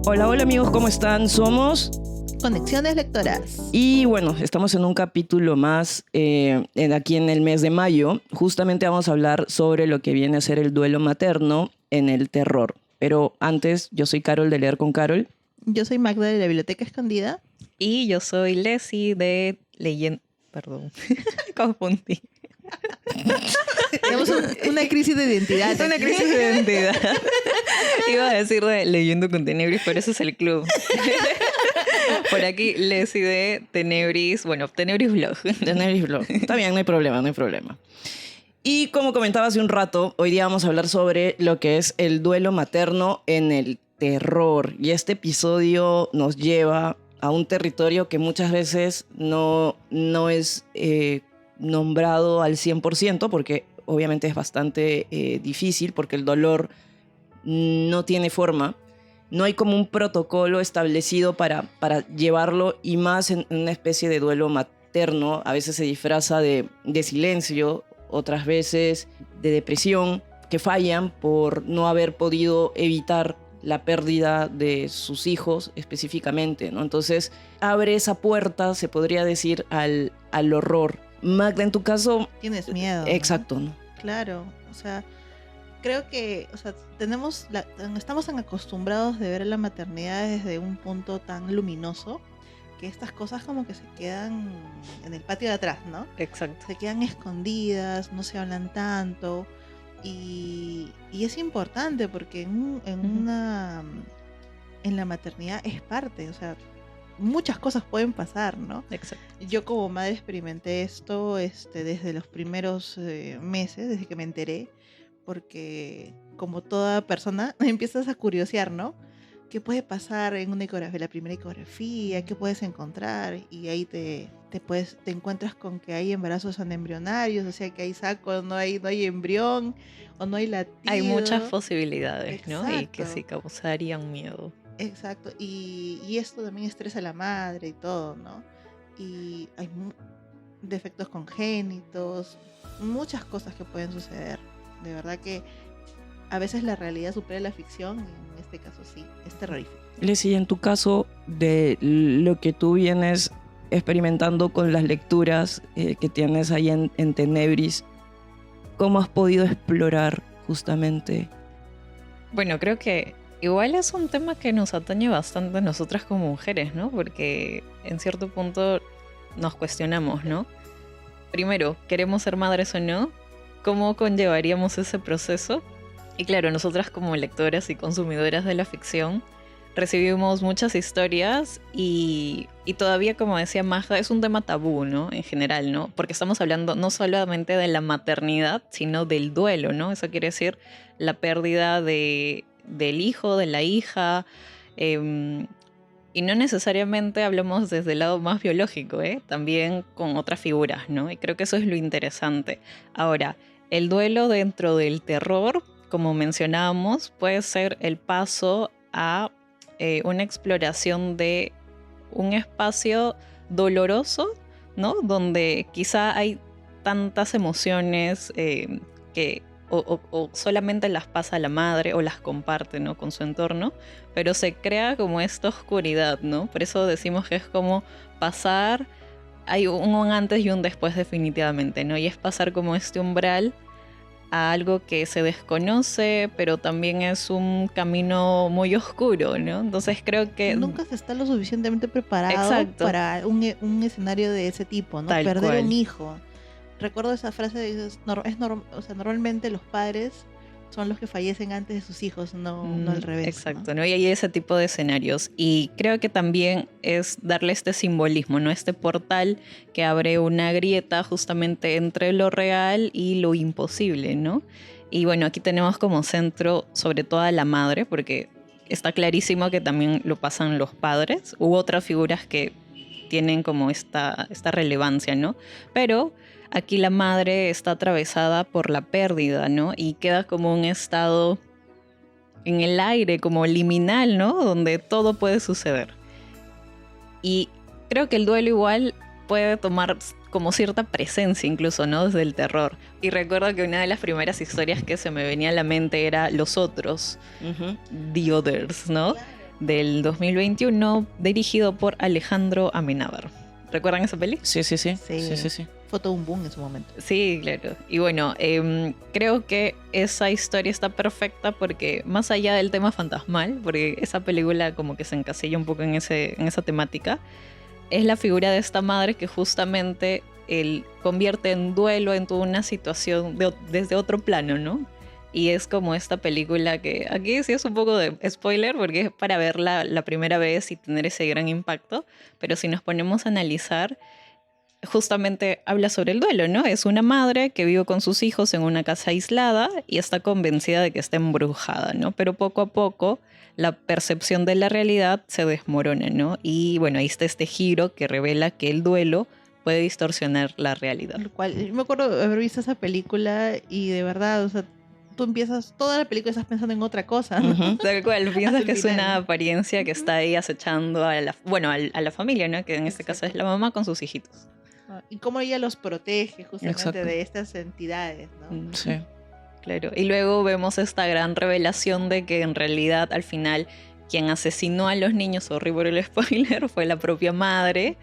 Hola amigos, ¿cómo están? Somos Conexiones Lectoras. Y bueno, estamos en un capítulo más aquí en el mes de mayo. Justamente vamos a hablar sobre lo que viene a ser el duelo materno en el terror. Pero antes, yo soy Carol de Leer con Carol. Yo soy Magda de la Biblioteca Escondida. Y yo soy Leslie de Leyenda... Perdón, confundí. Tenemos una crisis de identidad. Una crisis de identidad. Iba a decir de Leyendo con Tenebris, pero ese es el club. Por aquí, Leslie de Tenebris. Bueno, Tenebris Blog. Tenebris Blog. Está bien, no hay problema. Y como comentaba hace un rato, hoy día vamos a hablar sobre lo que es el duelo materno en el terror. Y este episodio nos lleva a un territorio que muchas veces no es nombrado al 100%, porque obviamente es bastante difícil, porque el dolor no tiene forma. No hay como un protocolo establecido para llevarlo, y más en una especie de duelo materno. A veces se disfraza de silencio, otras veces de depresión, que fallan por no haber podido evitar la pérdida de sus hijos específicamente, ¿no? Entonces abre esa puerta, se podría decir, al horror. Magda, en tu caso... Tienes miedo. Exacto, ¿no? Claro, o sea, creo que estamos tan acostumbrados de ver la maternidad desde un punto tan luminoso que estas cosas como que se quedan en el patio de atrás, ¿no? Exacto. Se quedan escondidas, no se hablan tanto. Y es importante porque en la maternidad es parte, o sea, muchas cosas pueden pasar, ¿no? Exacto. Yo como madre experimenté esto desde los primeros meses, desde que me enteré, porque como toda persona empiezas a curiosear, ¿no? ¿Qué puede pasar en una ecografía, la primera ecografía? ¿Qué puedes encontrar? Y ahí te encuentras con que hay embarazos anembrionarios, o sea que hay saco, no hay embrión, o no hay latido. Hay muchas posibilidades, Exacto. ¿no? Y que sí causarían miedo. Exacto, y esto también estresa a la madre y todo, ¿no? Y hay defectos congénitos, muchas cosas que pueden suceder. De verdad que a veces la realidad supera la ficción, y en este caso sí, es terrorífico. Leslie, en tu caso, de lo que tú vienes experimentando con las lecturas que tienes ahí en Tenebris, ¿cómo has podido explorar justamente? Bueno, creo que igual es un tema que nos atañe bastante a nosotras como mujeres, ¿no? Porque en cierto punto nos cuestionamos, ¿no? Primero, ¿queremos ser madres o no? ¿Cómo conllevaríamos ese proceso? Y claro, nosotras como lectoras y consumidoras de la ficción recibimos muchas historias y todavía, como decía Magda, es un tema tabú, ¿no? En general, ¿no? Porque estamos hablando no solamente de la maternidad, sino del duelo, ¿no? Eso quiere decir la pérdida del hijo, de la hija, y no necesariamente hablamos desde el lado más biológico, también con otras figuras, ¿no? Y creo que eso es lo interesante. Ahora, el duelo dentro del terror, como mencionábamos, puede ser el paso a una exploración de un espacio doloroso, ¿no? Donde quizá hay tantas emociones que o solamente las pasa la madre o las comparte, ¿no? Con su entorno, pero se crea como esta oscuridad, ¿no? Por eso decimos que es como pasar, hay un antes y un después definitivamente, ¿no? Y es pasar como este umbral a algo que se desconoce, pero también es un camino muy oscuro, ¿no? Entonces creo que... Nunca se está lo suficientemente preparado. Exacto. Para un escenario de ese tipo, ¿no? Tal Perder cual. un hijo. Recuerdo esa frase de o sea, normalmente los padres son los que fallecen antes de sus hijos, no al revés. Exacto, ¿no? ¿no? Y hay ese tipo de escenarios. Y creo que también es darle este simbolismo, ¿no? Este portal que abre una grieta justamente entre lo real y lo imposible, ¿no? Y bueno, aquí tenemos como centro sobre todo a la madre, porque está clarísimo que también lo pasan los padres. Hubo otras figuras que tienen como esta relevancia, ¿no? Pero aquí la madre está atravesada por la pérdida, ¿no? Y queda como un estado en el aire, como liminal, ¿no? Donde todo puede suceder. Y creo que el duelo igual puede tomar como cierta presencia incluso, ¿no? Desde el terror. Y recuerdo que una de las primeras historias que se me venía a la mente era Los Otros, Ujú. The Others, ¿no? Del 2021, dirigido por Alejandro Amenábar. ¿Recuerdan esa peli? Sí, sí, sí. Sí. Sí, sí, sí. Fue todo un boom en su momento. Sí, claro. Y bueno, creo que esa historia está perfecta porque más allá del tema fantasmal, porque esa película como que se encasilla un poco en esa temática, es la figura de esta madre que justamente él convierte en duelo en toda una situación desde otro plano, ¿no? Y es como esta película que aquí sí es un poco de spoiler porque es para verla la primera vez y tener ese gran impacto, pero si nos ponemos a analizar, justamente habla sobre el duelo, ¿no? Es una madre que vive con sus hijos en una casa aislada y está convencida de que está embrujada, ¿no? Pero poco a poco la percepción de la realidad se desmorona, ¿no? Y bueno, ahí está este giro que revela que el duelo puede distorsionar la realidad. Lo cual, yo me acuerdo de haber visto esa película y de verdad, o sea, tú empiezas toda la película y estás pensando en otra cosa, ¿no? Ujú. Tal cual, piensas el que es final, una ¿no? apariencia que está ahí acechando a la familia, ¿no? Que en este caso es la mamá con sus hijitos. Y cómo ella los protege justamente Exacto. de estas entidades, ¿no? Sí. Claro, y luego vemos esta gran revelación de que en realidad al final quien asesinó a los niños, sorry por el spoiler, fue la propia madre,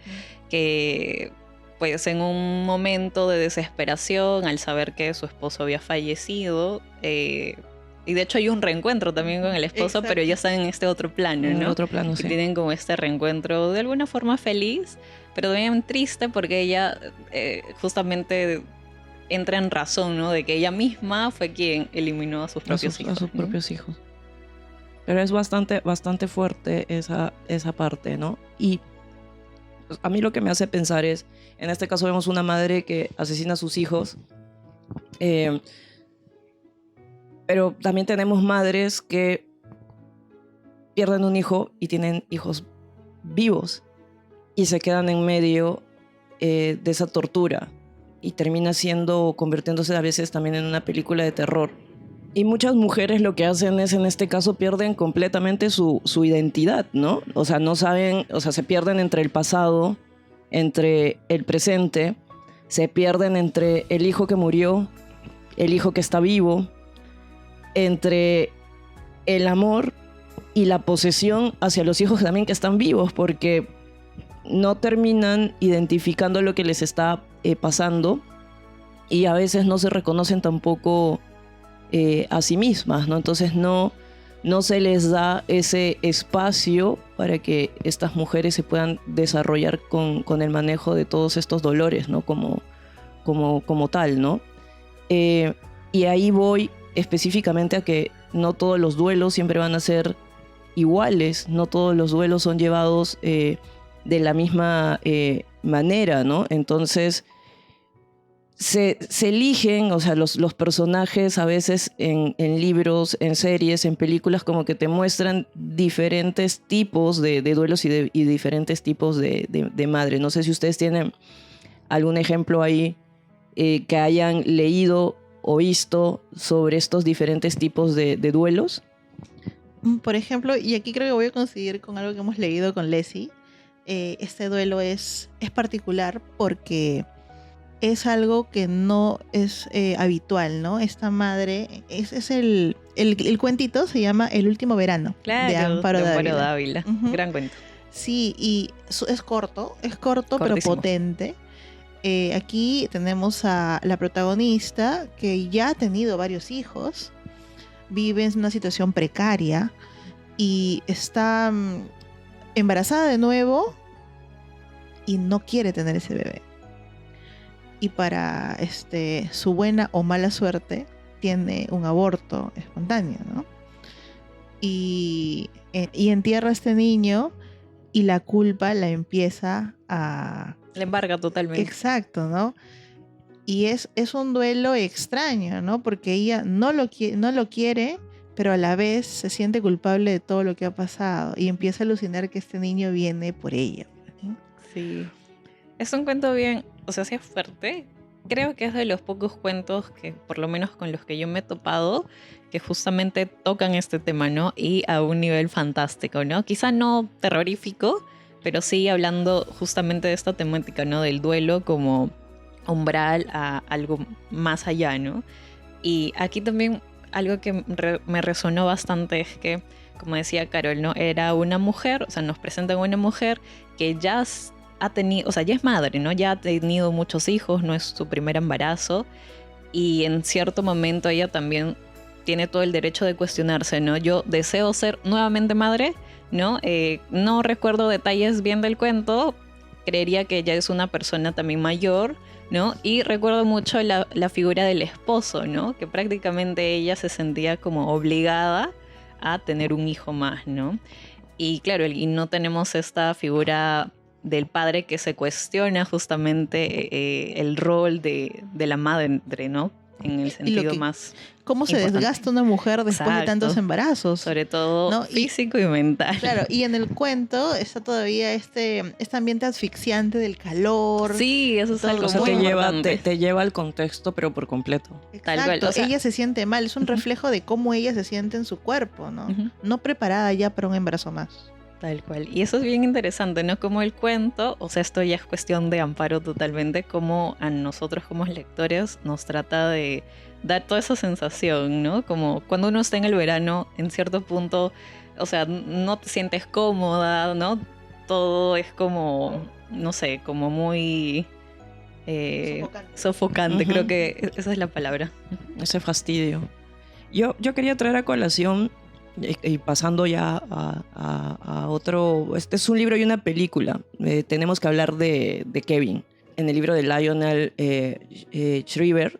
que pues en un momento de desesperación al saber que su esposo había fallecido, y de hecho hay un reencuentro también con el esposo, Exacto. pero ya están en este otro plano, En el ¿no? otro plano, Y sí. tienen como este reencuentro de alguna forma feliz, pero también triste porque ella justamente entra en razón, ¿no? De que ella misma fue quien eliminó a sus propios hijos. A sus ¿no? propios hijos. Pero es bastante fuerte esa parte, ¿no? Y pues, a mí lo que me hace pensar es, en este caso vemos una madre que asesina a sus hijos, pero también tenemos madres que pierden un hijo y tienen hijos vivos y se quedan en medio de esa tortura y termina convirtiéndose a veces también en una película de terror. Y muchas mujeres lo que hacen es, en este caso, pierden completamente su identidad, ¿no? O sea, no saben, o sea, se pierden entre el pasado, entre el presente, se pierden entre el hijo que murió, el hijo que está vivo, entre el amor y la posesión hacia los hijos también que están vivos, porque no terminan identificando lo que les está pasando y a veces no se reconocen tampoco a sí mismas, ¿no? Entonces no se les da ese espacio para que estas mujeres se puedan desarrollar con el manejo de todos estos dolores, ¿no? Como tal, ¿no? Y ahí voy específicamente a que no todos los duelos siempre van a ser iguales, no todos los duelos son llevados de la misma manera, ¿no? Entonces se eligen, o sea, los personajes a veces en libros, en series, en películas, como que te muestran diferentes tipos de duelos y diferentes tipos de madre. No sé si ustedes tienen algún ejemplo ahí que hayan leído o visto sobre estos diferentes tipos de duelos. Por ejemplo, y aquí creo que voy a coincidir con algo que hemos leído con Leslie, este duelo es particular porque es algo que no es habitual, ¿no? Esta madre, es el cuentito se llama El último verano, Claro, de Amparo Dávila. Dávila. Ujú. Gran cuento. Sí, y es corto pero Cortísimo. potente. Aquí tenemos a la protagonista que ya ha tenido varios hijos, vive en una situación precaria y está embarazada de nuevo y no quiere tener ese bebé. Y para su buena o mala suerte tiene un aborto espontáneo, ¿no? Y entierra a este niño y la culpa la empieza a... Le embarga totalmente. Exacto, ¿no? Y es un duelo extraño, ¿no? Porque ella no lo quiere, pero a la vez se siente culpable de todo lo que ha pasado y empieza a alucinar que este niño viene por ella, ¿no? Sí. Es un cuento bien, o sea, sí es fuerte. Creo que es de los pocos cuentos que, por lo menos con los que yo me he topado, que justamente tocan este tema, ¿no? Y a un nivel fantástico, ¿no? Quizá no terrorífico, pero sí hablando justamente de esta temática, ¿no? Del duelo como umbral a algo más allá, ¿no? Y aquí también algo que me resonó bastante es que, como decía Carol, ¿no? Era una mujer, o sea, nos presentan una mujer que ya ha tenido, o sea, ya es madre, ¿no? Ya ha tenido muchos hijos, no es su primer embarazo, y en cierto momento ella también tiene todo el derecho de cuestionarse, ¿no? Yo deseo ser nuevamente madre, ¿no? No recuerdo detalles bien del cuento, creería que ella es una persona también mayor, ¿no? Y recuerdo mucho la figura del esposo, ¿no? Que prácticamente ella se sentía como obligada a tener un hijo más, ¿no? Y claro, y no tenemos esta figura del padre que se cuestiona justamente el rol de la madre, ¿no? En el sentido más cómo se importante. desgasta una mujer después de tantos Exacto. embarazos. Sobre todo ¿no? físico y mental. Claro, y en el cuento está todavía este ambiente asfixiante del calor. Sí, eso es todo, algo O sea, muy importante. te lleva al contexto, pero por completo. Tal cual, Exacto, o sea, ella se siente mal, es un reflejo de cómo ella se siente en su cuerpo, ¿no? Ujú. No preparada ya para un embarazo más. Tal cual. Y eso es bien interesante, ¿no? Como el cuento, o sea, esto ya es cuestión de Amparo totalmente, como a nosotros como lectores nos trata de dar toda esa sensación, ¿no? Como cuando uno está en el verano, en cierto punto, o sea, no te sientes cómoda, ¿no? Todo es como, no sé, como muy sofocante, Ujú. creo que esa es la palabra. Ese fastidio. Yo quería traer a colación, y pasando ya a otro, este es un libro y una película. Tenemos que hablar de Kevin. En el libro de Lionel Shriver,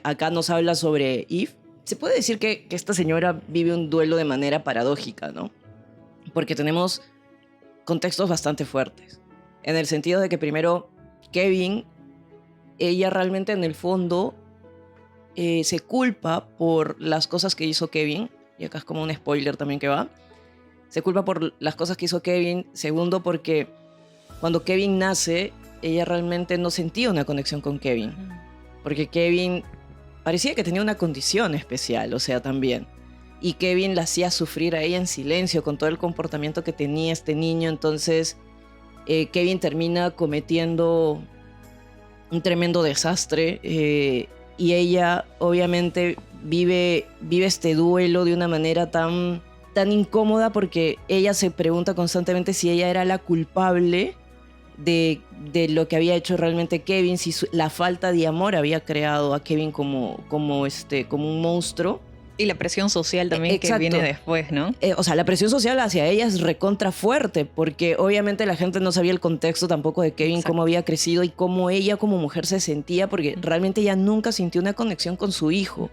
acá nos habla sobre Eve. Se puede decir que esta señora vive un duelo de manera paradójica, ¿no? Porque tenemos contextos bastante fuertes. En el sentido de que primero, Kevin, ella realmente en el fondo se culpa por las cosas que hizo Kevin, y acá es como un spoiler también que va, se culpa por las cosas que hizo Kevin. Segundo, porque cuando Kevin nace, ella realmente no sentía una conexión con Kevin, porque Kevin parecía que tenía una condición especial, o sea, también. Y Kevin la hacía sufrir a ella en silencio con todo el comportamiento que tenía este niño. Entonces, Kevin termina cometiendo un tremendo desastre, y ella obviamente vive este duelo de una manera tan incómoda, porque ella se pregunta constantemente si ella era la culpable de lo que había hecho realmente Kevin, si la falta de amor había creado a Kevin como un monstruo. Y la presión social también que Exacto. viene después, ¿no? O sea, la presión social hacia ella es recontra fuerte, porque obviamente la gente no sabía el contexto tampoco de Kevin, Exacto. cómo había crecido y cómo ella como mujer se sentía, porque realmente ella nunca sintió una conexión con su hijo.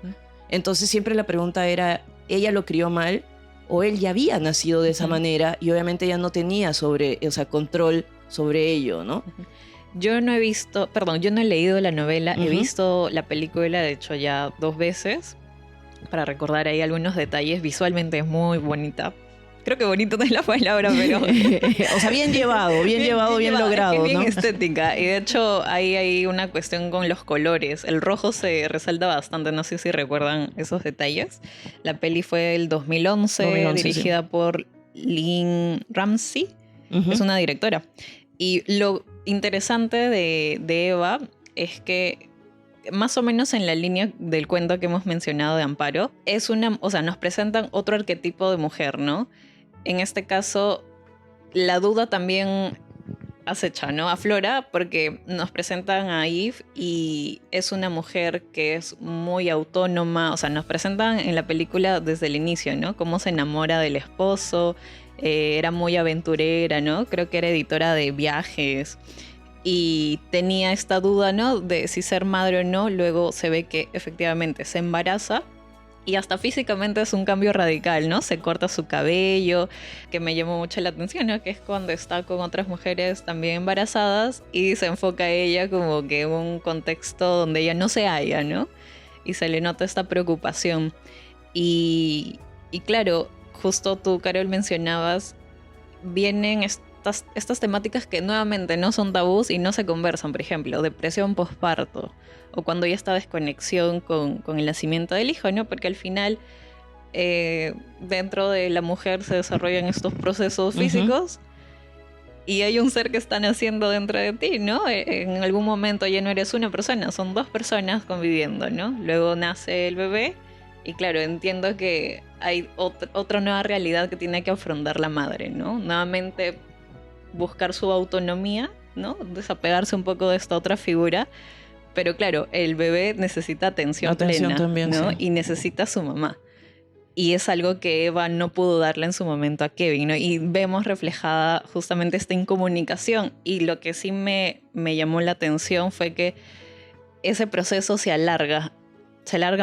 Entonces siempre la pregunta era, ¿ella lo crió mal o él ya había nacido de esa manera y obviamente ella no tenía control sobre ello, ¿no? Yo no he leído la novela, he visto la película, de hecho ya 2 veces, para recordar ahí algunos detalles. Visualmente es muy bonita. Creo que bonito no es la palabra, pero... O sea, bien llevado, bien logrado, es que bien ¿no? estética. Y de hecho ahí hay una cuestión con los colores. El rojo se resalta bastante, no sé si recuerdan esos detalles. La peli fue el 2011, 2011, dirigida por Lynn Ramsey. Ujú. Es una directora. Y lo interesante de Eva es que, más o menos en la línea del cuento que hemos mencionado de Amparo, nos presentan otro arquetipo de mujer, ¿no? En este caso, la duda también acecha, ¿no? Aflora, porque nos presentan a Eve y es una mujer que es muy autónoma. O sea, nos presentan en la película desde el inicio, ¿no? Cómo se enamora del esposo, era muy aventurera, ¿no? Creo que era editora de viajes y tenía esta duda, ¿no? De si ser madre o no. Luego se ve que efectivamente se embaraza y hasta físicamente es un cambio radical, ¿no? Se corta su cabello, que me llamó mucho la atención, ¿no? Que es cuando está con otras mujeres también embarazadas y se enfoca a ella como que en un contexto donde ella no se halla, ¿no? Y se le nota esta preocupación. Y claro, justo tú, Carol, mencionabas, vienen estas temáticas que nuevamente no son tabús y no se conversan. Por ejemplo, depresión postparto, o cuando ya está desconexión con el nacimiento del hijo, ¿no? Porque al final dentro de la mujer se desarrollan estos procesos físicos y hay un ser que está naciendo dentro de ti, ¿no? En algún momento ya no eres una persona, son dos personas conviviendo, ¿no? Luego nace el bebé y claro, entiendo que hay otra nueva realidad que tiene que afrontar la madre, ¿no? Nuevamente buscar su autonomía, ¿no? Desapegarse un poco de esta otra figura. Pero claro, el bebé necesita atención plena, también, ¿no? sí. Y necesita a su mamá. Y es algo que Eva no pudo darle en su momento a Kevin, ¿no? Y vemos reflejada justamente esta incomunicación. Y lo que sí me llamó la atención fue que ese proceso se alarga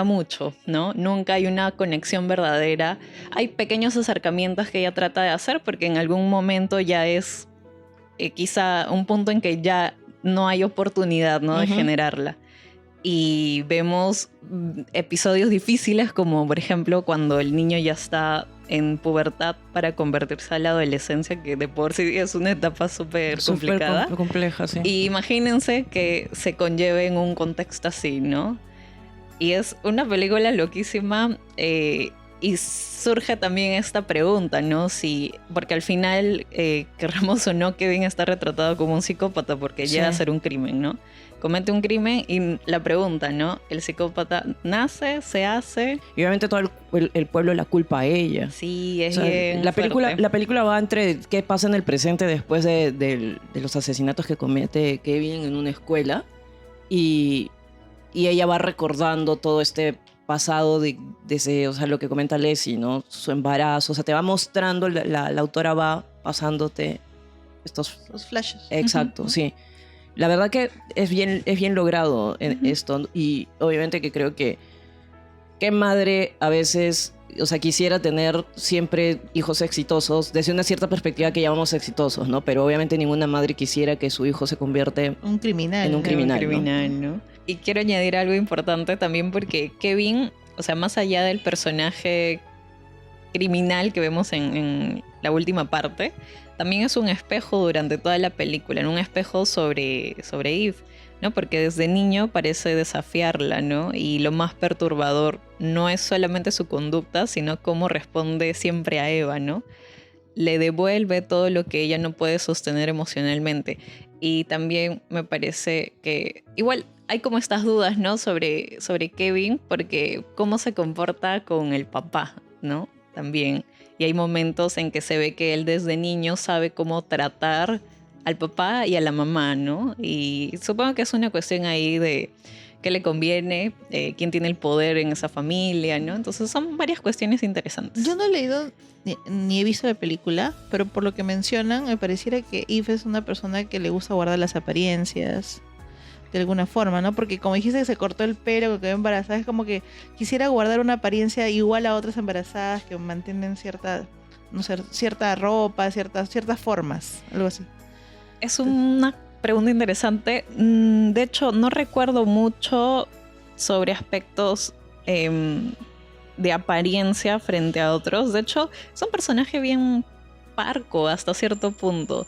mucho, ¿no? Nunca hay una conexión verdadera. Hay pequeños acercamientos que ella trata de hacer porque en algún momento ya es quizá un punto en que ya no hay oportunidad, ¿no? De generarla. Y vemos episodios difíciles como, por ejemplo, cuando el niño ya está en pubertad para convertirse a la adolescencia, que de por sí es una etapa súper complicada. compleja, sí. Y imagínense que se conlleve en un contexto así, ¿no? Y es una película loquísima y surge también esta pregunta, ¿no? Porque al final, querramos o no, Kevin está retratado como un psicópata porque llega a hacer un crimen, ¿no? Comete un crimen y la pregunta, ¿no? ¿El psicópata nace, se hace? Y obviamente todo el pueblo la culpa a ella. Sí, es O sea, bien la fuerte. película va entre qué pasa en el presente después de los asesinatos que comete Kevin en una escuela y ella va recordando todo este pasado desde, o sea, lo que comenta Leslie, ¿no? Su embarazo, o sea, te va mostrando, la autora va pasándote estos... Los flashes. Exacto, sí. La verdad que es bien logrado en esto y obviamente que creo que qué madre a veces, o sea, quisiera tener siempre hijos exitosos desde una cierta perspectiva que llamamos exitosos, ¿no? Pero obviamente ninguna madre quisiera que su hijo se convierta Un criminal. en un criminal, ¿no? ¿no? Y quiero añadir algo importante también porque Kevin, o sea, más allá del personaje criminal que vemos en la última parte, también es un espejo durante toda la película, ¿no? Un espejo sobre Eve, ¿no? Porque desde niño parece desafiarla, ¿no? Y lo más perturbador no es solamente su conducta, sino cómo responde siempre a Eva, ¿no? Le devuelve todo lo que ella no puede sostener emocionalmente. Y también me parece que igual hay como estas dudas, ¿no? Sobre Kevin, porque cómo se comporta con el papá, ¿no? También. Y hay momentos en que se ve que él desde niño sabe cómo tratar al papá y a la mamá, ¿no? Y supongo que es una cuestión ahí de qué le conviene, quién tiene el poder en esa familia, ¿no? Entonces son varias cuestiones interesantes. Yo no he leído ni he visto la película, pero por lo que mencionan, me pareciera que Eve es una persona que le gusta guardar las apariencias de alguna forma, ¿no? Porque como dijiste que se cortó el pelo, que quedó embarazada, es como que quisiera guardar una apariencia igual a otras embarazadas que mantienen cierta, no sé, cierta ropa, ciertas formas, algo así. Es una pregunta interesante. De hecho, no recuerdo mucho sobre aspectos de apariencia frente a otros. De hecho, es un personaje bien parco hasta cierto punto.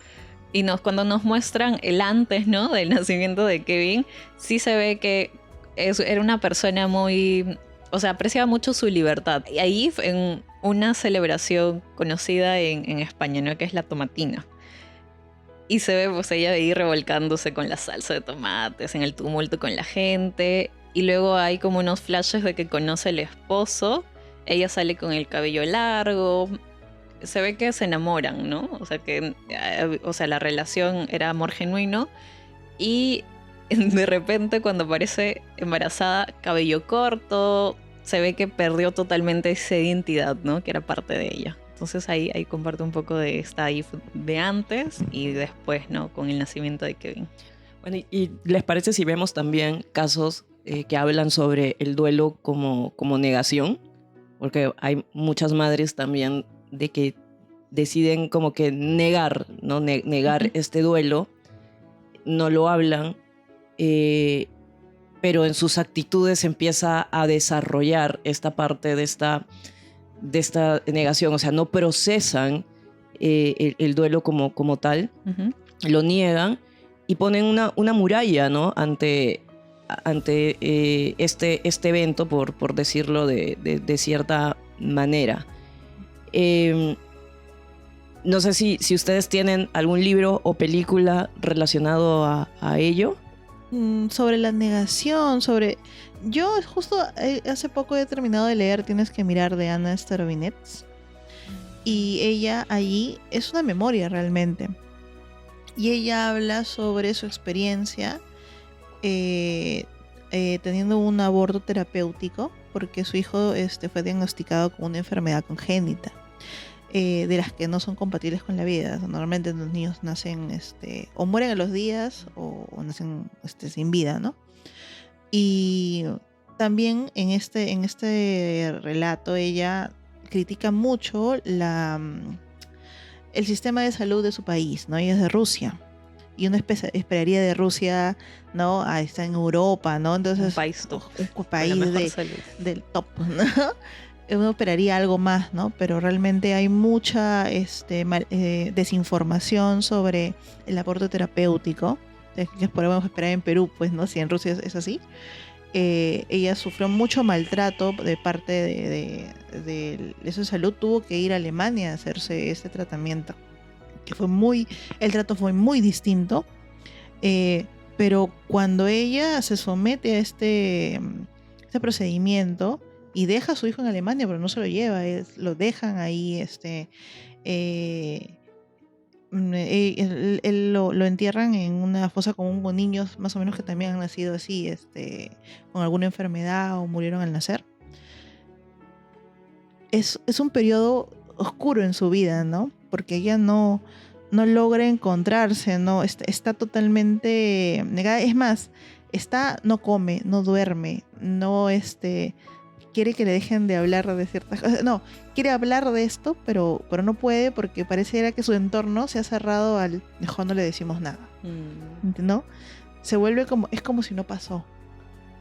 Y cuando nos muestran el antes, ¿no? Del nacimiento de Kevin, sí se ve que era una persona muy... O sea, apreciaba mucho su libertad. Y ahí en una celebración conocida en España, ¿no? Que es la tomatina. Y se ve pues ella ahí revolcándose con la salsa de tomates, en el tumulto con la gente. Y luego hay como unos flashes de que conoce al esposo. Ella sale con el cabello largo. Se ve que se enamoran, ¿no? O sea, la relación era amor genuino. Y de repente cuando aparece embarazada, cabello corto, se ve que perdió totalmente esa identidad, ¿no? Que era parte de ella. Entonces ahí comparto un poco de esta Eve de antes y después, ¿no? Con el nacimiento de Kevin. Bueno, ¿y les parece si vemos también casos que hablan sobre el duelo como negación? Porque hay muchas madres también de que deciden como que negar, ¿no? Negar este duelo, no lo hablan, pero en sus actitudes empieza a desarrollar esta parte de esta negación, o sea, no procesan el duelo como tal, lo niegan y ponen una muralla, ¿no? ante este evento, por decirlo de cierta manera. No sé si ustedes tienen algún libro o película relacionado a ello. Sobre la negación, Yo justo hace poco he terminado de leer Tienes que mirar de Anna Starobinets. Y ella allí es una memoria realmente. Y ella habla sobre su experiencia teniendo un aborto terapéutico porque su hijo fue diagnosticado con una enfermedad congénita. De las que no son compatibles con la vida. O sea, normalmente los niños nacen o mueren a los días o nacen sin vida, ¿no? Y también en este relato ella critica mucho el sistema de salud de su país, ¿no? Ella es de Rusia. Y uno esperaría de Rusia, ¿no? Está en Europa, ¿no? Entonces, un país top, un país del top, ¿no? Uno esperaría algo más, ¿no? Pero realmente hay mucha desinformación sobre el aborto terapéutico, que podemos esperar en Perú, pues, ¿no? Si en Rusia es así. Ella sufrió mucho maltrato de parte de su salud, tuvo que ir a Alemania a hacerse este tratamiento, que el trato fue muy distinto, pero cuando ella se somete a este procedimiento, y deja a su hijo en Alemania, pero no se lo lleva, lo dejan ahí, él lo entierran en una fosa común con niños más o menos que también han nacido así, con alguna enfermedad o murieron al nacer. Es un periodo oscuro en su vida, ¿no? Porque ella no logra encontrarse, ¿no? Está totalmente negada. Es más, no come, no duerme, no quiere que le dejen de hablar de ciertas cosas. No, quiere hablar de esto, pero no puede porque pareciera que su entorno se ha cerrado al mejor no le decimos nada. ¿No? Se vuelve es como si no pasó.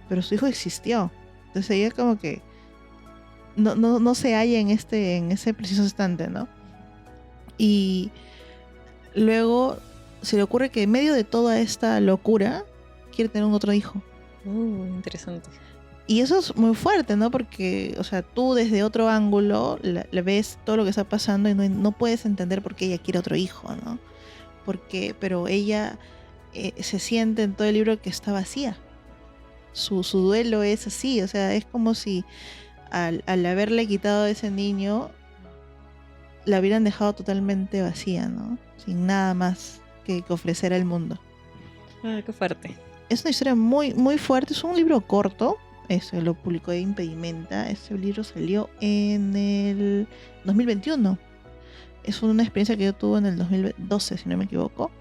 Pero su hijo existió. Entonces ella como que no se halla en ese preciso instante, ¿no? Y luego se le ocurre que en medio de toda esta locura quiere tener un otro hijo. Interesante. Y eso es muy fuerte, ¿no? Porque, o sea, tú desde otro ángulo le ves todo lo que está pasando y no puedes entender por qué ella quiere otro hijo, ¿no? Pero ella se siente en todo el libro que está vacía. Su duelo es así, o sea, es como si al haberle quitado a ese niño la hubieran dejado totalmente vacía, ¿no? Sin nada más que ofrecer al mundo. Qué fuerte. Es una historia muy, muy fuerte, es un libro corto. Lo publicó de Impedimenta. Este libro salió en el 2021. Es una experiencia que yo tuve en el 2012, si no me equivoco.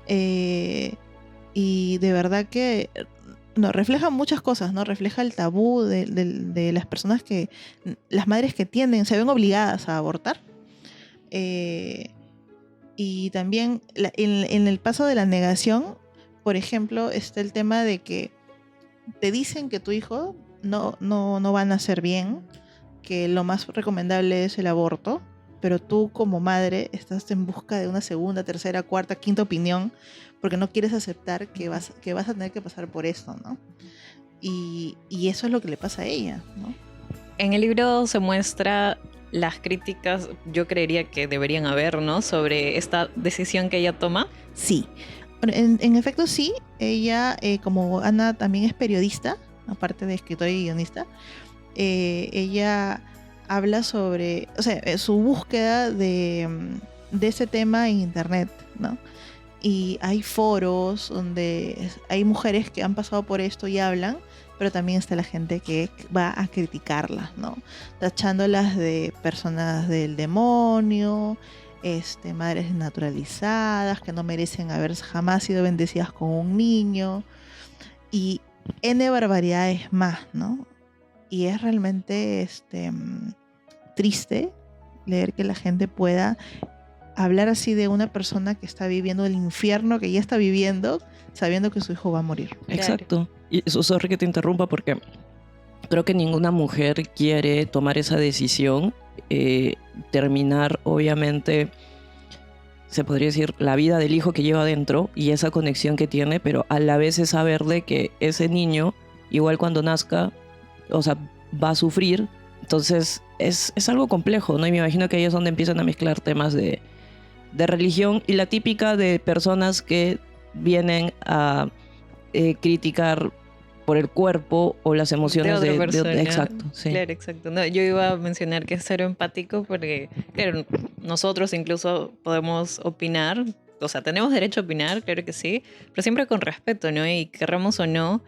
Y de verdad que refleja muchas cosas, ¿no? Refleja el tabú de las personas las madres que se ven obligadas a abortar. Y también en el paso de la negación, por ejemplo, está el tema de que te dicen que tu hijo no va a nacer bien, que lo más recomendable es el aborto, pero tú como madre estás en busca de una segunda, tercera, cuarta, quinta opinión porque no quieres aceptar que vas a tener que pasar por esto, ¿no? Y eso es lo que le pasa a ella, ¿no? En el libro se muestra las críticas, yo creería que deberían haber, ¿no? Sobre esta decisión que ella toma. Sí. En efecto, sí. Ella, como Ana también es periodista, aparte de escritora y guionista, ella habla sobre, o sea, su búsqueda de ese tema en internet, ¿no? Y hay foros donde hay mujeres que han pasado por esto y hablan, pero también está la gente que va a criticarlas, ¿no? Tachándolas de personas del demonio, madres naturalizadas que no merecen haber jamás sido bendecidas con un niño y N barbaridades más, ¿no? Y es realmente triste leer que la gente pueda hablar así de una persona que está viviendo el infierno que ya está viviendo, sabiendo que su hijo va a morir. Exacto. Y sorry que te interrumpa porque creo que ninguna mujer quiere tomar esa decisión, terminar, obviamente, se podría decir, la vida del hijo que lleva adentro y esa conexión que tiene, pero a la vez es saber de que ese niño, igual cuando nazca, o sea, va a sufrir. Entonces es algo complejo, ¿no? Y me imagino que ahí es donde empiezan a mezclar temas de de religión y la típica de personas que vienen a criticar por el cuerpo o las emociones otra persona. exacto, sí. Claro, exacto. No, yo iba a mencionar que es ser empático porque, claro, nosotros incluso podemos opinar, o sea, tenemos derecho a opinar, claro que sí, pero siempre con respeto, ¿no? Y querramos o no,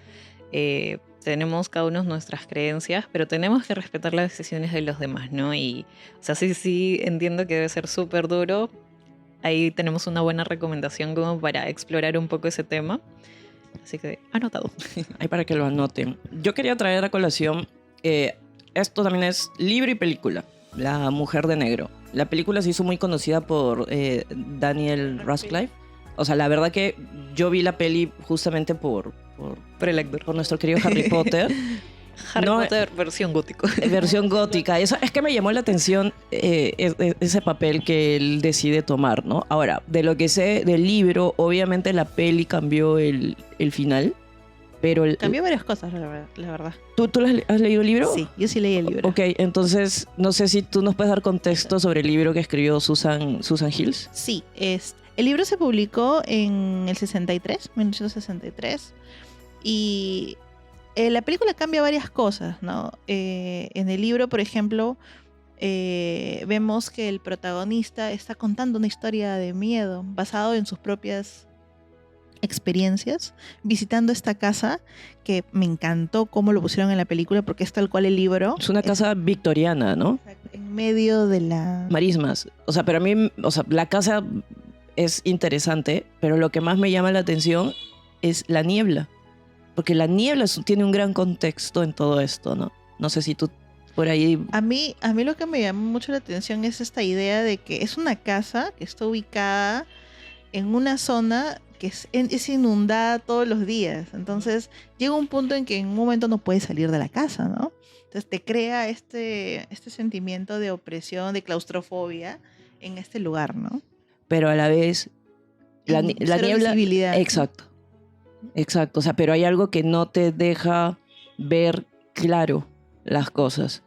tenemos cada uno nuestras creencias, pero tenemos que respetar las decisiones de los demás, ¿no? Y, o sea, sí entiendo que debe ser súper duro. Ahí tenemos una buena recomendación como para explorar un poco ese tema. Así que anotado. Ahí para que lo anoten. Yo quería traer a colación, esto también es libro y película, La Mujer de Negro. La película se hizo muy conocida por Daniel Radcliffe. O sea, la verdad que yo vi la peli justamente por el actor. Por nuestro querido Harry Potter. Harry Potter versión gótico. Versión gótica. Eso, es que me llamó la atención ese papel que él decide tomar, ¿no? Ahora, de lo que sé del libro, obviamente la peli cambió el final, pero... Cambió varias cosas, la verdad. ¿Tú has leído el libro? Sí, yo sí leí el libro. Ok, entonces, no sé si tú nos puedes dar contexto sobre el libro que escribió Susan Hills. Sí, el libro se publicó en el 1963, y... la película cambia varias cosas, ¿no? En el libro, por ejemplo, vemos que el protagonista está contando una historia de miedo basado en sus propias experiencias, visitando esta casa que me encantó cómo lo pusieron en la película porque es tal cual el libro. Es una casa victoriana, ¿no? En medio de la... Marismas. O sea, pero a mí, o sea, la casa es interesante, pero lo que más me llama la atención es la niebla. Porque la niebla tiene un gran contexto en todo esto, ¿no? No sé si tú por ahí... A mí lo que me llamó mucho la atención es esta idea de que es una casa que está ubicada en una zona que es inundada todos los días. Entonces llega un punto en que en un momento no puedes salir de la casa, ¿no? Entonces te crea este sentimiento de opresión, de claustrofobia en este lugar, ¿no? Pero a la vez la niebla... Visibilidad, exacto. Exacto, o sea, pero hay algo que no te deja ver claro las cosas.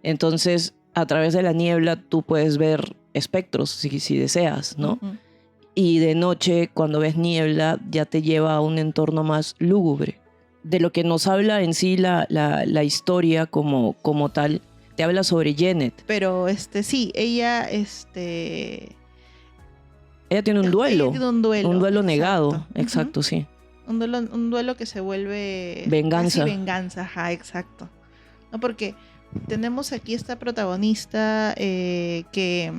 Entonces, a través de la niebla tú puedes ver espectros si deseas, ¿no? Uh-huh. Y de noche, cuando ves niebla, ya te lleva a un entorno más lúgubre. De lo que nos habla en sí la historia como tal, te habla sobre Janet. Pero sí, ella Ella tiene un duelo. Ella tiene un duelo. Un duelo exacto. negado. Exacto, Uh-huh. sí. Un duelo que se vuelve... Venganza. Casi venganza, ajá, exacto. ¿No? Porque tenemos aquí esta protagonista que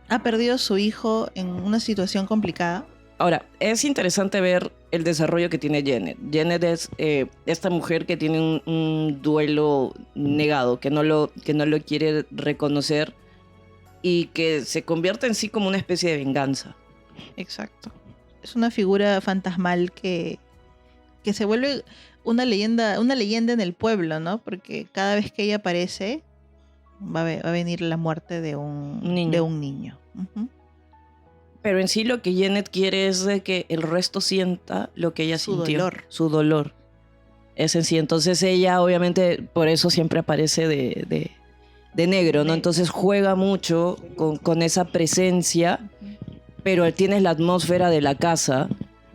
ha perdido a su hijo en una situación complicada. Ahora, es interesante ver el desarrollo que tiene Janet. Janet es esta mujer que tiene un duelo negado, que no lo quiere reconocer y que se convierte en sí como una especie de venganza. Exacto. Es una figura fantasmal que se vuelve una leyenda en el pueblo, ¿no? Porque cada vez que ella aparece va a venir la muerte de un niño. Uh-huh. Pero en sí lo que Janet quiere es de que el resto sienta lo que ella sintió. Su dolor. Es en sí. Entonces ella obviamente por eso siempre aparece de negro, ¿no? Entonces juega mucho con esa presencia. Pero tienes la atmósfera de la casa,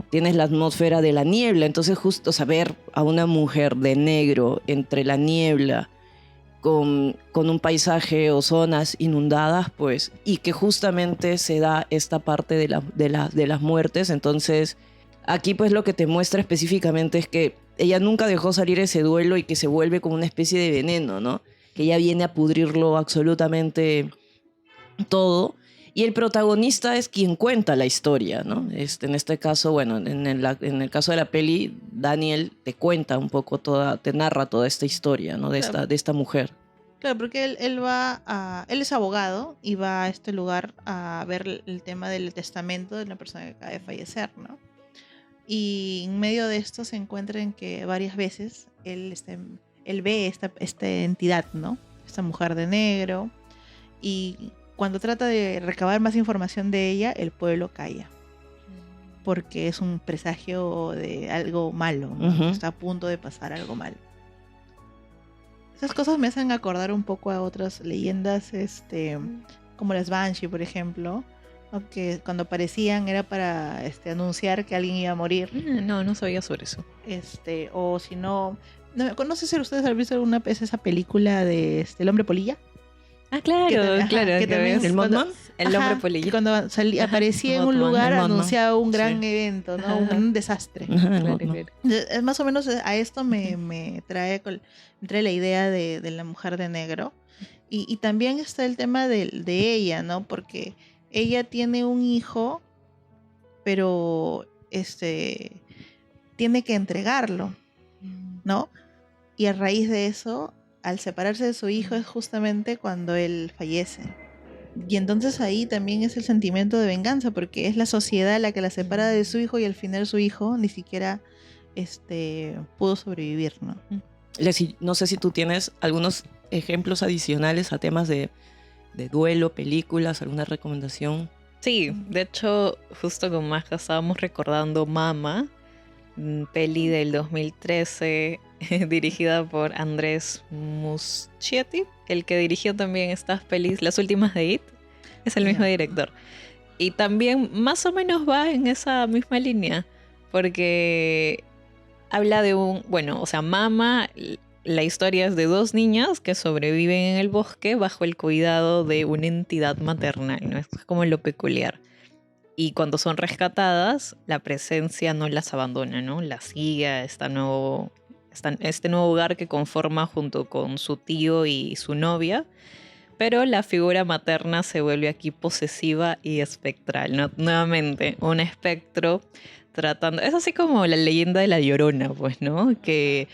tienes la atmósfera de la niebla. Entonces justo saber a una mujer de negro entre la niebla con un paisaje o zonas inundadas, pues, y que justamente se da esta parte de las muertes. Entonces aquí pues lo que te muestra específicamente es que ella nunca dejó salir ese duelo y que se vuelve como una especie de veneno, ¿no? Que ella viene a pudrirlo absolutamente todo. Y el protagonista es quien cuenta la historia, ¿no? En este caso, bueno, en el caso de la peli, Daniel te cuenta un poco te narra toda esta historia, ¿no? De esta mujer. Claro, porque él es abogado y va a este lugar a ver el tema del testamento de una persona que acaba de fallecer, ¿no? Y en medio de esto se encuentra en que varias veces él ve esta entidad, ¿no? Esta mujer de negro, y cuando trata de recabar más información de ella, el pueblo calla. Porque es un presagio de algo malo, ¿no? Uh-huh. Está a punto de pasar algo malo. Esas cosas me hacen acordar un poco a otras leyendas, como las Banshee, por ejemplo, Aunque cuando aparecían era para anunciar que alguien iba a morir. No, no sabía sobre eso. O si no, no sé si ustedes han visto alguna vez esa película de El hombre polilla. Ah, claro, claro. Que también ¿El Mothman? El hombre polilla. que cuando aparecía en un Mothman, lugar el Mothman. anunciaba un gran Sí. evento, ¿no? Ajá. Un desastre. Ajá, el Claro, Mothman. claro. Más o menos a esto me trae entre la idea de la mujer de negro. Y también está el tema de ella, ¿no? Porque ella tiene un hijo, pero tiene que entregarlo, ¿no? Y a raíz de eso, al separarse de su hijo es justamente cuando él fallece. Y entonces ahí también es el sentimiento de venganza, porque es la sociedad la que la separa de su hijo y al final su hijo ni siquiera pudo sobrevivir, ¿no? Leslie, no sé si tú tienes algunos ejemplos adicionales a temas de duelo, películas, alguna recomendación. Sí, de hecho, justo con Maja estábamos recordando Mama, peli del 2013, dirigida por Andrés Muschietti, el que dirigió también estas pelis, las últimas de It, es el mismo director. Y también más o menos va en esa misma línea, porque habla de Mama, la historia es de dos niñas que sobreviven en el bosque bajo el cuidado de una entidad maternal, ¿no? Esto es como lo peculiar. Y cuando son rescatadas, la presencia no las abandona, ¿no? Las sigue a este nuevo hogar que conforma junto con su tío y su novia. Pero la figura materna se vuelve aquí posesiva y espectral, ¿no? Nuevamente, un espectro tratando... Es así como la leyenda de la Llorona, pues, ¿no? Que...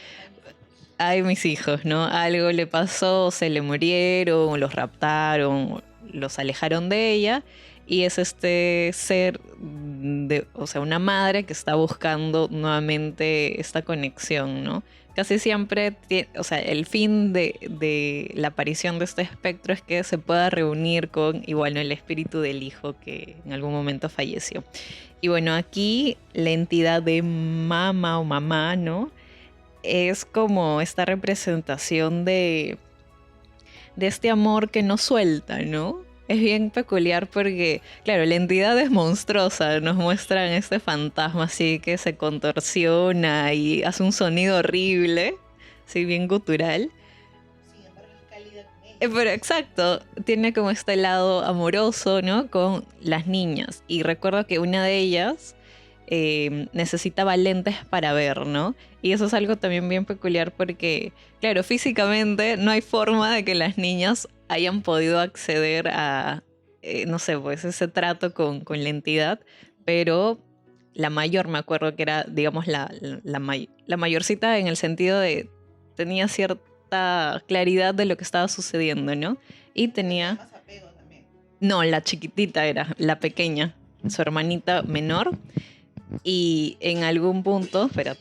Ay, mis hijos, ¿no? Algo le pasó, se le murieron, los raptaron, los alejaron de ella. Y es este ser, una madre que está buscando nuevamente esta conexión, ¿no? Casi siempre, el fin de la aparición de este espectro es que se pueda reunir con, igual, ¿no? El espíritu del hijo que en algún momento falleció. Y bueno, aquí la entidad de Mama o mamá, ¿no? Es como esta representación de este amor que no suelta, ¿no? Es bien peculiar porque, claro, la entidad es monstruosa. Nos muestran este fantasma así que se contorsiona y hace un sonido horrible, así bien gutural. Sin embargo, es cálida con ella. Pero exacto, tiene como este lado amoroso, ¿no? Con las niñas. Y recuerdo que una de ellas necesitaba lentes para ver, ¿no? Y eso es algo también bien peculiar porque, claro, físicamente no hay forma de que las niñas hayan podido acceder a, no sé, pues ese trato con la entidad, pero la mayor, me acuerdo que era, digamos, la mayorcita en el sentido de tenía cierta claridad de lo que estaba sucediendo, ¿no? Y tenía... Más apego también. No, la chiquitita era, la pequeña, su hermanita menor. Y en algún punto, pero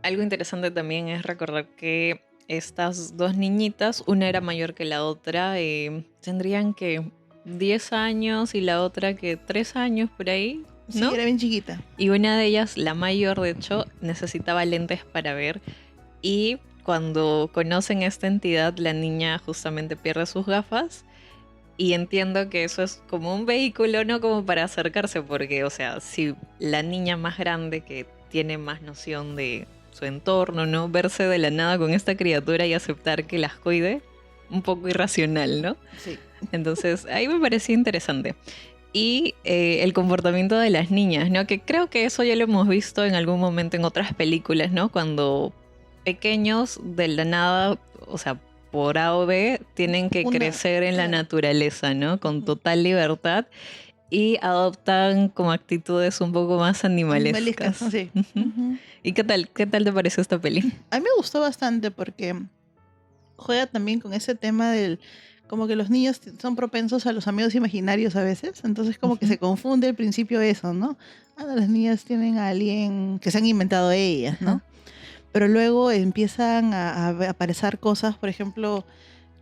algo interesante también es recordar que estas dos niñitas, una era mayor que la otra, tendrían que 10 años y la otra que 3 años por ahí, ¿no? Sí, era bien chiquita. Y una de ellas, la mayor de hecho, necesitaba lentes para ver y cuando conocen esta entidad, la niña justamente pierde sus gafas. Y entiendo que eso es como un vehículo, ¿no? Como para acercarse, porque, o sea, si la niña más grande que tiene más noción de su entorno, ¿no? Verse de la nada con esta criatura y aceptar que las cuide, un poco irracional, ¿no? Sí. Entonces, ahí me parecía interesante. Y el comportamiento de las niñas, ¿no? Que creo que eso ya lo hemos visto en algún momento en otras películas, ¿no? Cuando pequeños de la nada, o sea, por A o B, tienen que crecer en la naturaleza, ¿no? Con total libertad y adoptan como actitudes un poco más animalescas. Sí. ¿Y qué tal te pareció esta peli? A mí me gustó bastante porque juega también con ese tema del como que los niños son propensos a los amigos imaginarios a veces, entonces como que se confunde al principio eso, ¿no? Las niñas tienen a alguien que se han inventado ellas, ¿no? Pero luego empiezan a aparecer cosas, por ejemplo,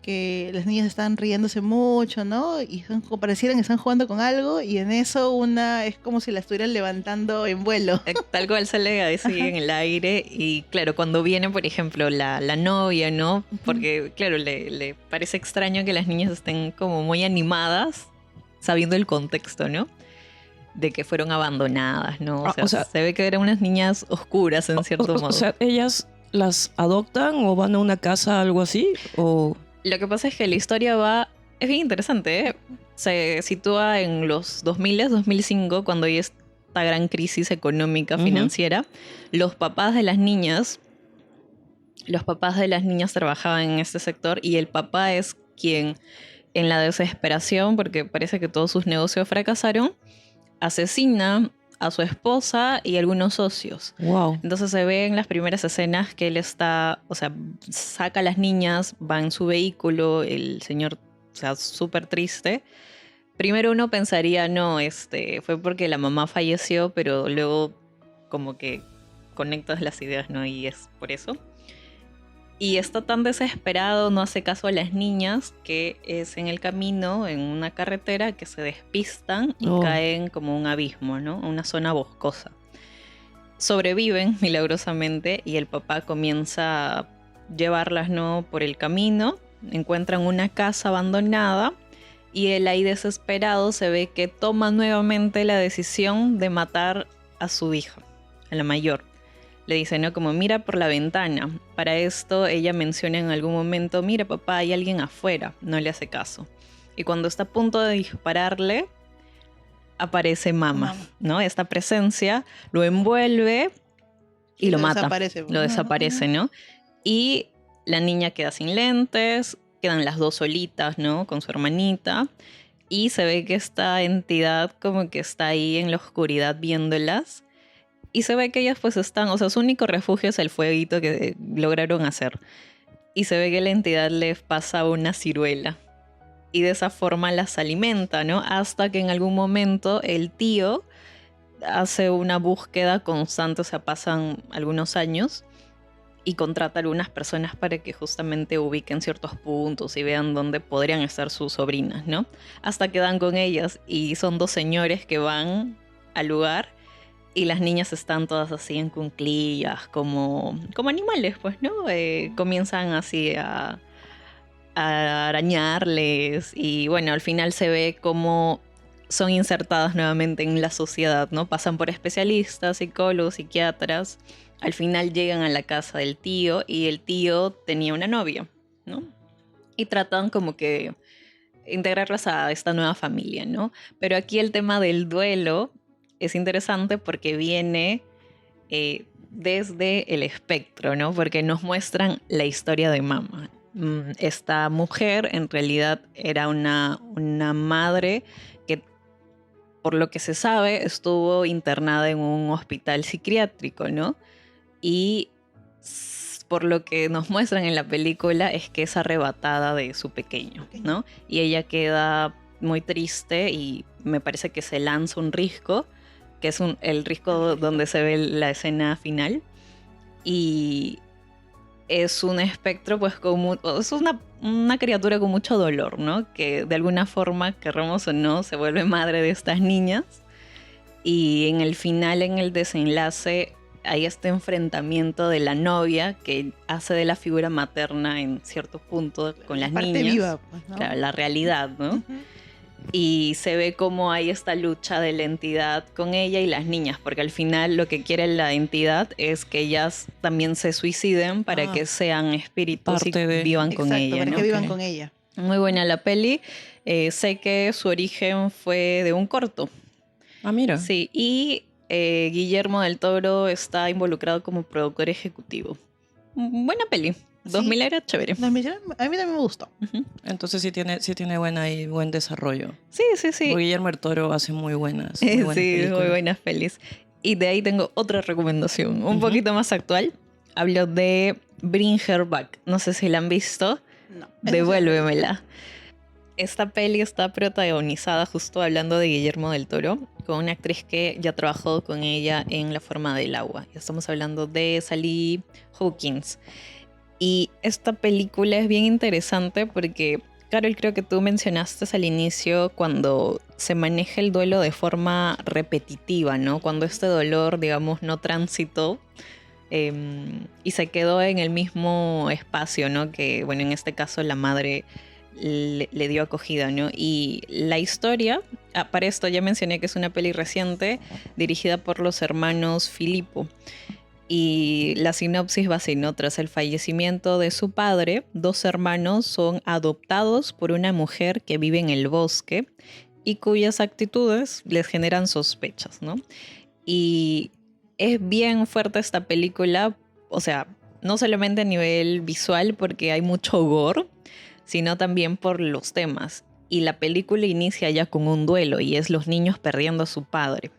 que las niñas están riéndose mucho, ¿no? Y parecieran que están jugando con algo y en eso una es como si la estuvieran levantando en vuelo. Tal cual sale así en el aire y claro, cuando viene, por ejemplo, la novia, ¿no? Porque claro, le parece extraño que las niñas estén como muy animadas, sabiendo el contexto, ¿no? de que fueron abandonadas, ¿no? Ah, o sea, se ve que eran unas niñas oscuras en cierto modo. O sea, ellas las adoptan o van a una casa, algo así, o... Lo que pasa es que la historia es bien interesante, ¿eh? Se sitúa en los 2000, 2005, cuando hay esta gran crisis económica financiera. Los papás de las niñas trabajaban en este sector y el papá es quien, en la desesperación, porque parece que todos sus negocios fracasaron, asesina a su esposa y algunos socios. Wow. Entonces se ve en las primeras escenas que él está, o sea, saca a las niñas, va en su vehículo, el señor, o sea, súper triste. Primero uno pensaría, no, fue porque la mamá falleció, pero luego como que conectas las ideas, ¿no? Y es por eso. Y está tan desesperado, no hace caso a las niñas, que es en el camino, en una carretera, que se despistan y caen como un abismo, ¿no? Una zona boscosa. Sobreviven milagrosamente y el papá comienza a llevarlas, ¿no?, por el camino. Encuentran una casa abandonada y él ahí desesperado se ve que toma nuevamente la decisión de matar a su hija, a la mayor. Le dice, ¿no?, como mira por la ventana. Para esto ella menciona en algún momento, mira papá, hay alguien afuera. No le hace caso. Y cuando está a punto de dispararle, aparece mamá, ¿no? Esta presencia lo envuelve y lo mata. Lo desaparece, ¿no? Y la niña queda sin lentes, quedan las dos solitas, ¿no?, con su hermanita. Y se ve que esta entidad como que está ahí en la oscuridad viéndolas. Y se ve que ellas pues están, o sea, su único refugio es el fueguito que lograron hacer. Y se ve que la entidad les pasa una ciruela. Y de esa forma las alimenta, ¿no? Hasta que en algún momento el tío hace una búsqueda constante, o sea, pasan algunos años y contrata a algunas personas para que justamente ubiquen ciertos puntos y vean dónde podrían estar sus sobrinas, ¿no? Hasta que dan con ellas y son dos señores que van al lugar. Y las niñas están todas así en cunclillas, como animales, pues, ¿no? Comienzan así a arañarles y bueno, al final se ve cómo son insertadas nuevamente en la sociedad, ¿no? Pasan por especialistas, psicólogos, psiquiatras. Al final llegan a la casa del tío y el tío tenía una novia, ¿no? Y tratan como que integrarlas a esta nueva familia, ¿no? Pero aquí el tema del duelo es interesante porque viene desde el espectro, ¿no? Porque nos muestran la historia de mamá. Esta mujer en realidad era una madre que, por lo que se sabe, estuvo internada en un hospital psiquiátrico, ¿no? Y por lo que nos muestran en la película es que es arrebatada de su pequeño, ¿no? Y ella queda muy triste y me parece que se lanza un risco, que es el risco donde se ve la escena final. Y es un espectro, pues, es una criatura con mucho dolor, ¿no? Que de alguna forma, querramos o no, se vuelve madre de estas niñas. Y en el final, en el desenlace, hay este enfrentamiento de la novia que hace de la figura materna en cierto punto con las niñas. Viva, pues, ¿no? Claro, la realidad, ¿no? Y se ve cómo hay esta lucha de la entidad con ella y las niñas, porque al final lo que quiere la entidad es que ellas también se suiciden para que sean espíritus y vivan con ella. Para ¿no? que vivan con ella. Muy buena la peli. Sé que su origen fue de un corto. Ah, mira. Sí, y Guillermo del Toro está involucrado como productor ejecutivo. Buena peli. 2000 era chévere. A mí también me gustó. Entonces sí tiene buen desarrollo. Sí. Porque Guillermo del Toro hace muy buenas películas. Muy buenas pelis. Y de ahí tengo otra recomendación, un poquito más actual. Hablo de Bring Her Back. No sé si la han visto. No. Devuélvemela. Esta peli está protagonizada, justo hablando de Guillermo del Toro, con una actriz que ya trabajó con ella en La forma del agua. Ya estamos hablando de Sally Hawkins. Y esta película es bien interesante porque, Carol, creo que tú mencionaste al inicio cuando se maneja el duelo de forma repetitiva, ¿no? Cuando este dolor, digamos, no transitó y se quedó en el mismo espacio, ¿no? Que, bueno, en este caso la madre le dio acogida, ¿no? Y la historia, para esto ya mencioné que es una peli reciente dirigida por los hermanos Filippo. Y la sinopsis va así, ¿no? Tras el fallecimiento de su padre, dos hermanos son adoptados por una mujer que vive en el bosque y cuyas actitudes les generan sospechas, ¿no? Y es bien fuerte esta película, o sea, no solamente a nivel visual porque hay mucho gore, sino también por los temas. Y la película inicia ya con un duelo y es los niños perdiendo a su padre.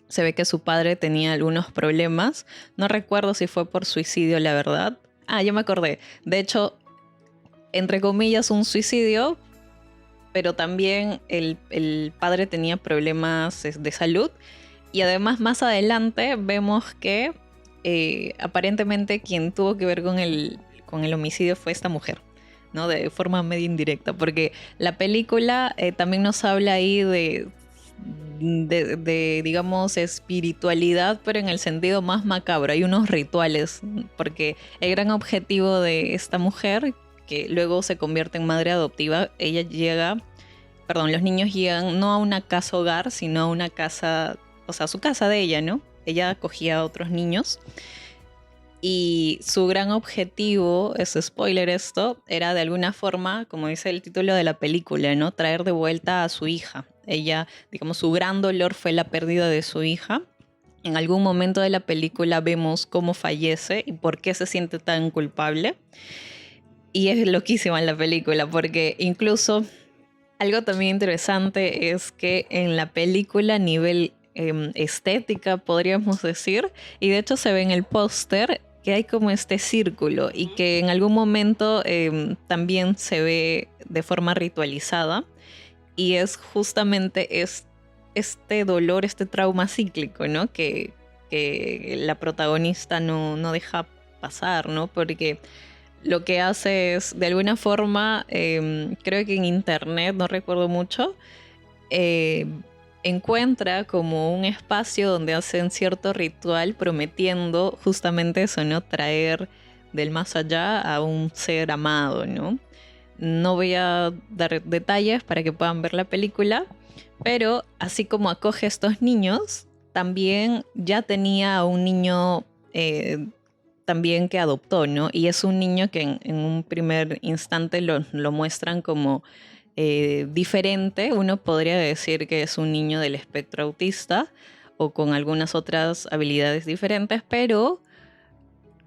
Se ve que su padre tenía algunos problemas. No recuerdo si fue por suicidio, la verdad. Ah, ya me acordé. De hecho, entre comillas, un suicidio, pero también el padre tenía problemas de salud. Y además, más adelante, vemos que aparentemente quien tuvo que ver con el homicidio fue esta mujer, ¿no? De forma medio indirecta, porque la película también nos habla ahí de, digamos, espiritualidad, pero en el sentido más macabro. Hay unos rituales, porque el gran objetivo de esta mujer, que luego se convierte en madre adoptiva, los niños llegan no a una casa hogar, sino a una casa, o sea, su casa de ella, ¿no? Ella acogía a otros niños. Y su gran objetivo, es spoiler esto, era de alguna forma, como dice el título de la película, ¿no? Traer de vuelta a su hija. Ella, digamos, su gran dolor fue la pérdida de su hija. En algún momento de la película vemos cómo fallece y por qué se siente tan culpable. Y es loquísima en la película porque incluso algo también interesante es que en la película a nivel estética, podríamos decir, y de hecho se ve en el póster que hay como este círculo y que en algún momento también se ve de forma ritualizada y es justamente este dolor, este trauma cíclico, ¿no? Que la protagonista no deja pasar, ¿no? Porque lo que hace es, de alguna forma, creo que en internet, no recuerdo mucho, encuentra como un espacio donde hacen cierto ritual prometiendo justamente eso, ¿no? Traer del más allá a un ser amado, ¿no? No voy a dar detalles para que puedan ver la película, pero así como acoge a estos niños, también ya tenía a un niño también que adoptó, ¿no? Y es un niño que en un primer instante lo muestran como diferente. Uno podría decir que es un niño del espectro autista o con algunas otras habilidades diferentes, pero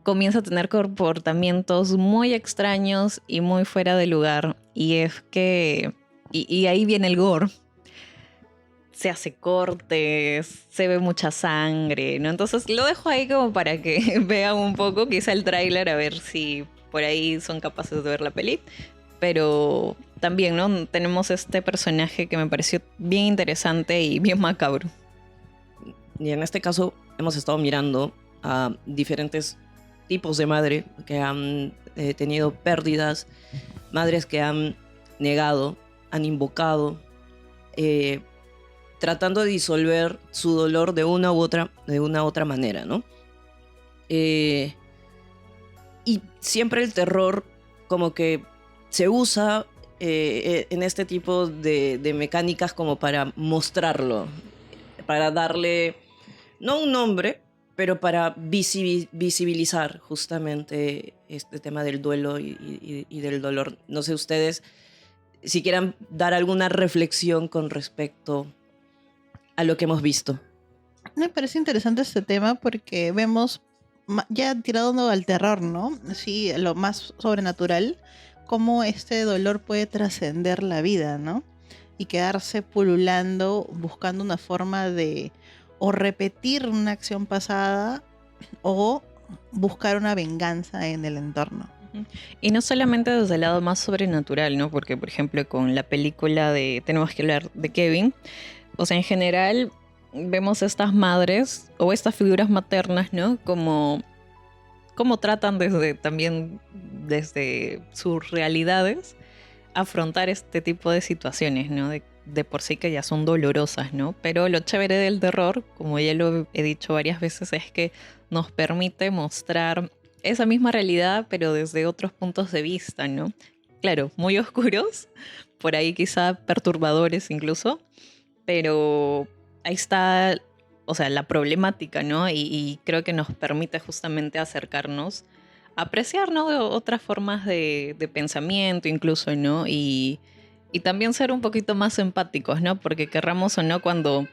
comienza a tener comportamientos muy extraños y muy fuera de lugar. Y es que... Y ahí viene el gore. Se hace cortes, se ve mucha sangre, ¿no? Entonces lo dejo ahí como para que vean un poco, quizá el tráiler, a ver si por ahí son capaces de ver la peli. Pero también, ¿no? Tenemos este personaje que me pareció bien interesante y bien macabro. Y en este caso hemos estado mirando a diferentes tipos de madre que han tenido pérdidas, madres que han negado, han invocado, tratando de disolver su dolor de una u otra manera, ¿no? Y siempre el terror como que se usa en este tipo de mecánicas como para mostrarlo, para darle, no un nombre, pero para visibilizar justamente este tema del duelo y del dolor. No sé ustedes si quieran dar alguna reflexión con respecto a lo que hemos visto. Me parece interesante este tema porque vemos, ya tirando al terror, ¿no? Sí, lo más sobrenatural, cómo este dolor puede trascender la vida, ¿no? Y quedarse pululando, buscando una forma de o repetir una acción pasada o buscar una venganza en el entorno. Y no solamente desde el lado más sobrenatural, ¿no? Porque, por ejemplo, con la película de Tenemos que hablar de Kevin, o sea, en general vemos estas madres o estas figuras maternas, ¿no? Como tratan también desde sus realidades afrontar este tipo de situaciones, ¿no? De por sí que ya son dolorosas, ¿no? Pero lo chévere del terror, como ya lo he dicho varias veces, es que nos permite mostrar esa misma realidad, pero desde otros puntos de vista, ¿no? claro, muy oscuros, por ahí quizá perturbadores incluso, pero ahí está, o sea, la problemática, ¿no? Y creo que nos permite justamente acercarnos, apreciar, ¿no? De otras formas de pensamiento incluso, ¿no? Y también ser un poquito más empáticos, ¿no? Porque querramos o no cuando...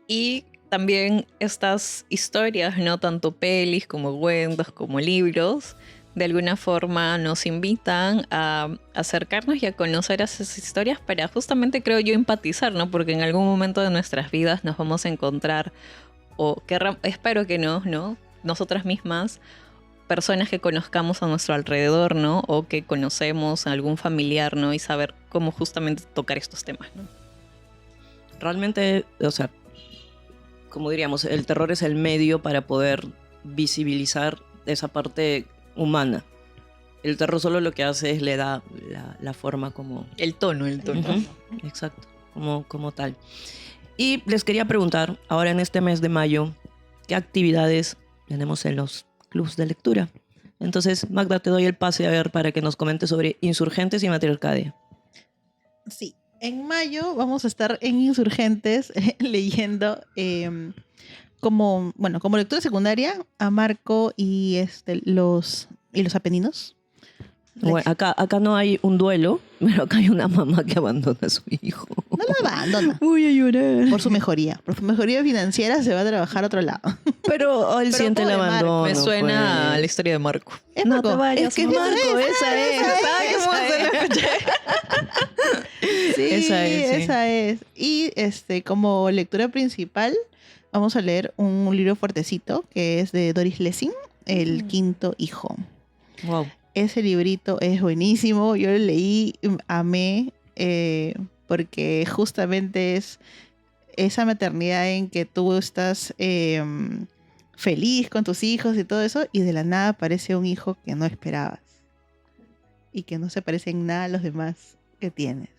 Y también estas historias, ¿no? Tanto pelis como cuentos, como libros, de alguna forma nos invitan a acercarnos y a conocer esas historias para justamente, creo yo, empatizar, ¿no? Porque en algún momento de nuestras vidas nos vamos a encontrar, o espero que no, nosotras mismas, personas que conozcamos a nuestro alrededor, ¿no? O que conocemos a algún familiar, ¿no? Y saber cómo justamente tocar estos temas, ¿no? Realmente, o sea, como diríamos, el terror es el medio para poder visibilizar esa parte humana. El terror solo lo que hace es le da la forma como... El tono. Ujú, exacto, como tal. Y les quería preguntar, ahora en este mes de mayo, ¿qué actividades tenemos en los clubs de lectura? Entonces, Magda, te doy el pase a ver para que nos comentes sobre Insurgentes y Matriarcadia. Sí, en mayo vamos a estar en Insurgentes leyendo como lectura secundaria a Marco y los Apeninos. Bueno, acá no hay un duelo, pero acá hay una mamá que abandona a su hijo. No lo abandona. Voy a llorar. Por su mejoría financiera se va a trabajar a otro lado. Pero él siente el pobre Marco. abandono. Me suena a la pues. historia de Marco. Es No Marco. te vayas, Es que Marco, esa es. Sí, Esa es, sí. esa es. Y como lectura principal vamos a leer un libro fuertecito que es de Doris Lessing, El quinto hijo. Wow. Ese librito es buenísimo. Yo lo leí, amé, porque justamente es esa maternidad en que tú estás feliz con tus hijos y todo eso, y de la nada aparece un hijo que no esperabas y que no se parece en nada a los demás que tienes.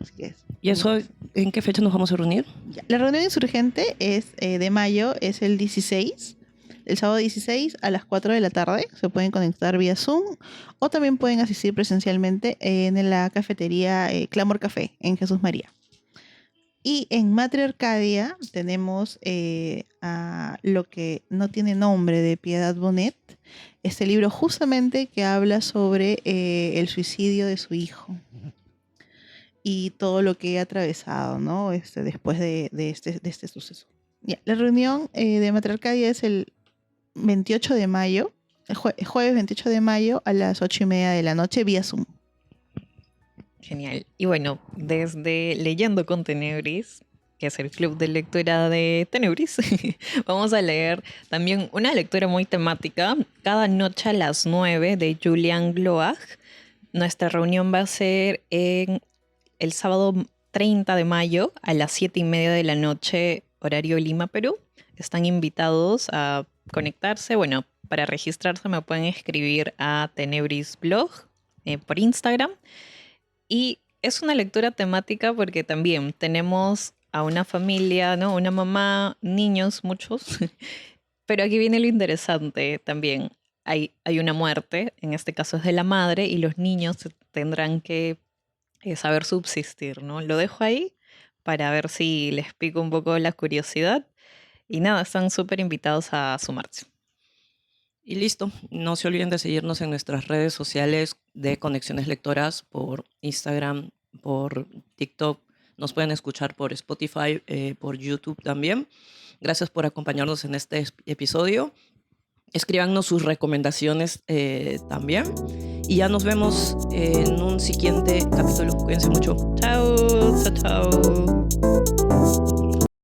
Así que ¿Y eso en qué fecha nos vamos a reunir? ya. La reunión insurgente es de mayo, es el 16. El sábado 16 a las 4 de la tarde se pueden conectar vía Zoom o también pueden asistir presencialmente en la cafetería Clamor Café en Jesús María. Y en Matriarcadia tenemos a Lo que no tiene nombre de Piedad Bonet, este libro justamente que habla sobre el suicidio de su hijo y todo lo que ha atravesado, ¿no? Después de este suceso. Ya, la reunión de Matriarcadia es el 28 de mayo, el jueves 28 de mayo a las 8:30 de la noche vía Zoom. Genial. Y bueno, desde Leyendo con Tenebris, que es el club de lectura de Tenebris, vamos a leer también una lectura muy temática, Cada noche a las 9 de Julian Gloag. Nuestra reunión va a ser en el sábado 30 de mayo a las 7:30 de la noche, horario Lima, Perú. Están invitados a conectarse. Bueno, para registrarse me pueden escribir a Tenebris Blog por Instagram. Y es una lectura temática porque también tenemos a una familia, ¿no? Una mamá, niños, muchos. Pero aquí viene lo interesante también. Hay una muerte, en este caso es de la madre, y los niños tendrán que saber subsistir, ¿no? Lo dejo ahí para ver si les pico un poco la curiosidad. Y nada, están súper invitados a sumarse. Y listo. No se olviden de seguirnos en nuestras redes sociales de Conexiones Lectoras, por Instagram, por TikTok. Nos pueden escuchar por Spotify, por YouTube también. Gracias por acompañarnos en este episodio. Escríbanos sus recomendaciones también. Y ya nos vemos en un siguiente capítulo. Cuídense mucho. Chao, chao, chao.